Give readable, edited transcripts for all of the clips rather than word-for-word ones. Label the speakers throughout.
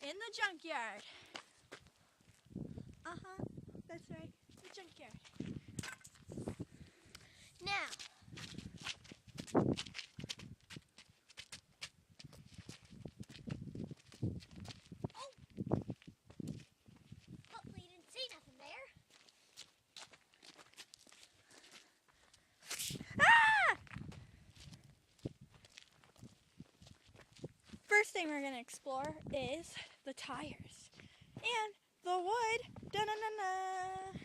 Speaker 1: in the junkyard. That's right, the junkyard.
Speaker 2: Now, hopefully you didn't see nothing there.
Speaker 1: First thing we're gonna explore is the tires and the wood. Da-na-na-na.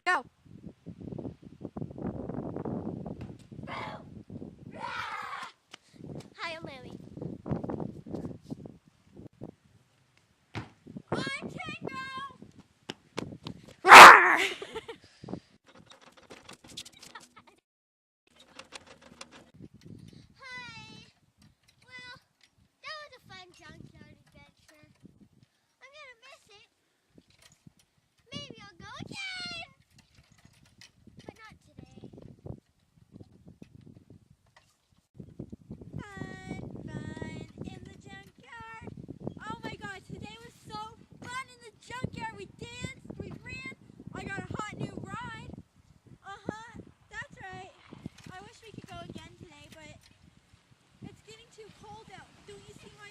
Speaker 1: Go.
Speaker 2: Hi, I'm Lily.
Speaker 1: I'm Tango.
Speaker 2: Hi. Well, that was a fun junkyard adventure. I'm gonna miss it. Maybe I'll go again, but not today.
Speaker 1: Fun in the junkyard. Oh my God, today was so fun in the junkyard. We danced, we ran. I got a hot new ride. That's right. I wish we could go again today, but it's getting too cold out. Don't you see my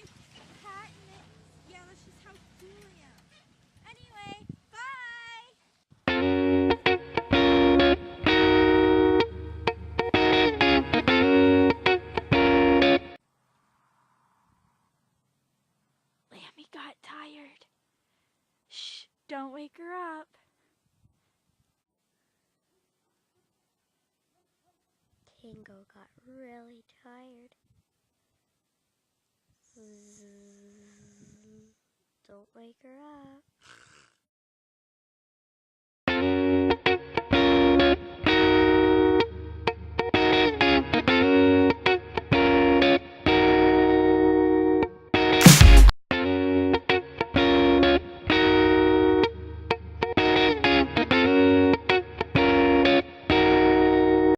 Speaker 1: hat and mittens? Yeah, that's just how cool I am. Anyway, bye. Lammy got tired. Shh, don't wake her up.
Speaker 2: Tango got really tired. Don't wake her up.